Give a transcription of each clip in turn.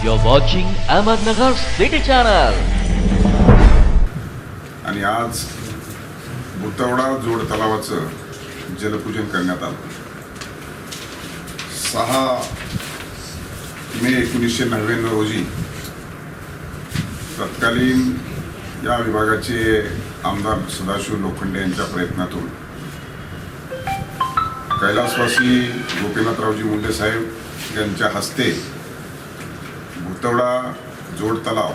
You're watching Ahmednagar City Channel. आणि आज भुतवडा जोड तलावाचं जलपूजन करण्यात आलं. 6 मे 1999 रोजी तत्कालीन या विभागाचे आमदार सदाशिव लोखंडे यांच्या प्रयत्नातून कैलासवासी गोपीनाथरावजी मुंडे साहेब यांच्या हस्ते भुतवडा जोड तलाव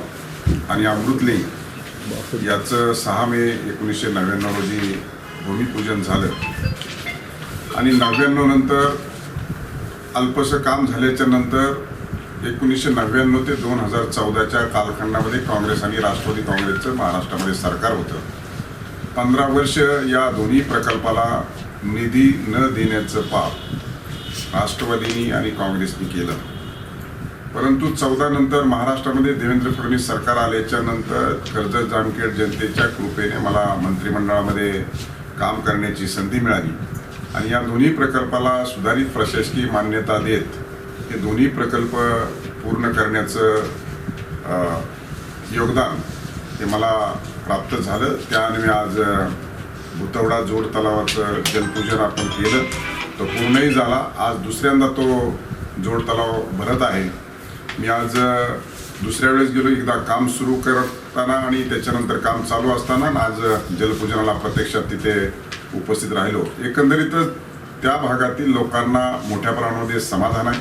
आणि अमृतलिंग याचं 6 मे 1999 रोजी भूमिपूजन झालं. आणि 99 नंतर अल्पसं काम झाल्याच्या नंतर 1999 ते 2014च्या कालखंडामध्ये काँग्रेस आणि राष्ट्रवादी काँग्रेसचं महाराष्ट्रामध्ये सरकार होतं. 15 वर्ष या दोन्ही प्रकल्पाला निधी न देण्याचं पाप राष्ट्रवादीनी आणि काँग्रेसनी केलं. परंतु 14 नंतर महाराष्ट्रामध्ये देवेंद्र फडणवीस सरकार आल्याच्या नंतर कर्जत जामखेड जनतेच्या कृपेने मला मंत्रिमंडळामध्ये काम करण्याची संधी मिळाली आणि या दोन्ही प्रकल्पाला सुधारित प्रशासकीय मान्यता देत हे दोन्ही प्रकल्प पूर्ण करण्याचं योगदान हे मला प्राप्त झालं. त्यामुळे आज भुतवडा जोड तलावाचं जलपूजन आपण केलं. तो पूर्णही झाला. आज दुसऱ्यांदा तो जोड तलाव भरत आहे. मी आज दुसऱ्या वेळेस गेलो, एकदा काम सुरू करताना आणि त्याच्यानंतर काम चालू असताना आज जलपूजनाला प्रत्यक्षात तिथे उपस्थित राहिलो. एकंदरीतच त्या भागातील लोकांना मोठ्या प्रमाणामध्ये समाधान आहे.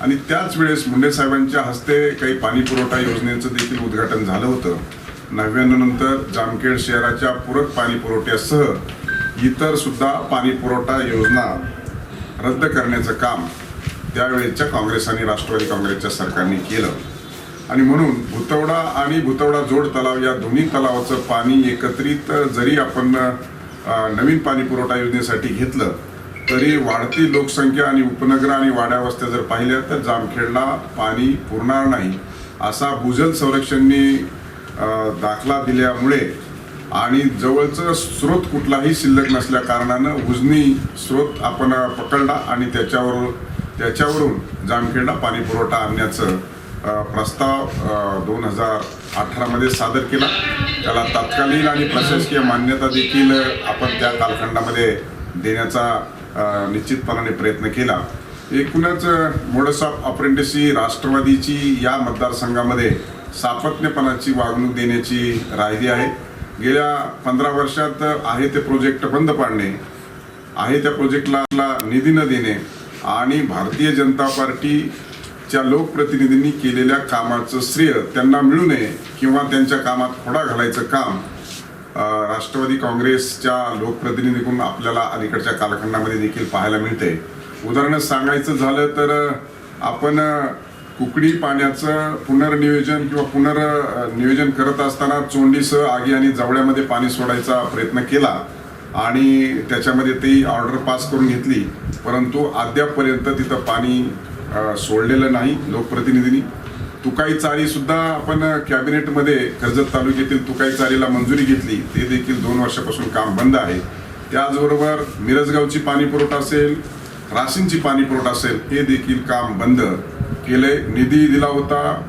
आणि त्याच वेळेस मुंडे साहेबांच्या हस्ते काही पाणी पुरवठा योजनेचं देखील उद्घाटन झालं होतं. 99 नंतर जामखेड शहराच्या पूरक पाणी पुरवठ्यासह इतर सुद्धा पाणी पुरवठा योजना रद्द करण्याचं काम त्यावेळेच्या काँग्रेस आणि राष्ट्रवादी काँग्रेसच्या सरकारने केलं. आणि म्हणून भुतवडा आणि भुतवडा जोड तलाव या दोन्ही तलावाचं पाणी एकत्रित जरी आपण नवीन पाणी पुरवठा योजनेसाठी घेतलं तरी वाढती लोकसंख्या आणि उपनगर आणि वाड्या वस्त्या जर पाहिल्या तर जामखेडला पाणी पुरणार नाही असा भूजल संरक्षणनी दाखला दिल्यामुळे आणि जवळचं स्रोत कुठलाही शिल्लक नसल्या कारणानं उजनी स्रोत आपण पकडला आणि त्याच्यावरून जामखेडला पाणी पुरवठा आणण्याचं प्रस्ताव 2018 सादर केला. त्याला तत्कालीन आणि प्रशासकीय मान्यता देखील आपण त्या कालखंडामध्ये देण्याचा निश्चितपणाने प्रयत्न केला. एकूणच मोडस ऑफ ऑपरेंडसी राष्ट्रवादीची या मतदारसंघामध्ये सातत्यपणाची वागणूक देण्याची राहिली आहे. गेल्या 15 वर्षात आहे ते प्रोजेक्ट बंद पाडणे, आहे त्या प्रोजेक्टला निधी न देणे आणि भारतीय जनता पार्टीच्या लोकप्रतिनिधींनी केलेल्या कामाचं श्रेय त्यांना मिळू नये किंवा त्यांच्या कामात खोडा घालायचं काम राष्ट्रवादी काँग्रेसच्या लोकप्रतिनिधीकडून आपल्याला अलीकडच्या कालखंडामध्ये देखील पाहायला मिळते. उदाहरण सांगायचं झालं तर आपण कुकडी पाण्याचं पुनर्नियोजन किंवा पुनर्नियोजन करत असताना चोंडीसह आगी आणि जवळ्यामध्ये पाणी सोडायचा प्रयत्न केला आणि त्याच्यामध्ये ती ऑर्डर पास करून घेतली. परंतु अद्यापपर्यंत तिथं पाणी सोडलेलं नाही लोकप्रतिनिधींनी. तुकाई चारी सुद्धा आपण कॅबिनेटमध्ये कर्जत तालुक्यातील तुकाई चारीला मंजुरी घेतली, ते देखील 2 वर्षापासून काम बंद आहे. त्याचबरोबर मिरजगावची पाणी पुरवठा असेल, राशींची पाणी पुरवठा असेल, हे देखील काम बंद केले. निधी दिला होता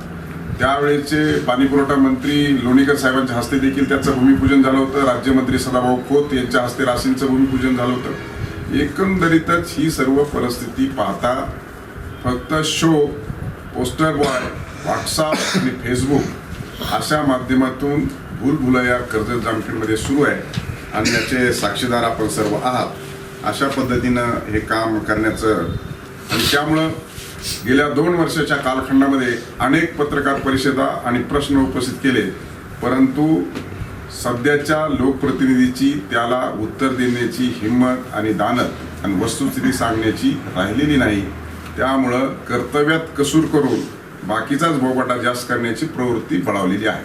त्यावेळेचे पाणी पुरवठा मंत्री लोणीकर साहेबांच्या हस्ते देखील त्याचं भूमिपूजन झालं होतं. राज्यमंत्री सदाभाऊ खोत यांच्या हस्ते राशींचं भूमिपूजन झालं होतं. एकंदरीतच ही सर्व परिस्थिती पाहता फक्त शो, पोस्टर बॉय, व्हॉट्सअप आणि फेसबुक अशा माध्यमातून भूलभुलैया कर्जत जामखेडमध्ये सुरू आहे आणि याचे साक्षीदार आपण सर्व आहात. अशा पद्धतीनं हे काम करण्याचं आणि त्यामुळं गेल्या 2 वर्षाच्या कालखंडामध्ये अनेक पत्रकार परिषदा आणि प्रश्न उपस्थित केले, परंतु सध्याच्या लोकप्रतिनिधीची त्याला उत्तर देण्याची हिंमत आणि दानत आणि वस्तुस्थिती सांगण्याची राहिलेली नाही. त्यामुळं कर्तव्यात कसूर करून बाकीचाच बोबाटा जास्त करण्याची प्रवृत्ती बळावलेली आहे.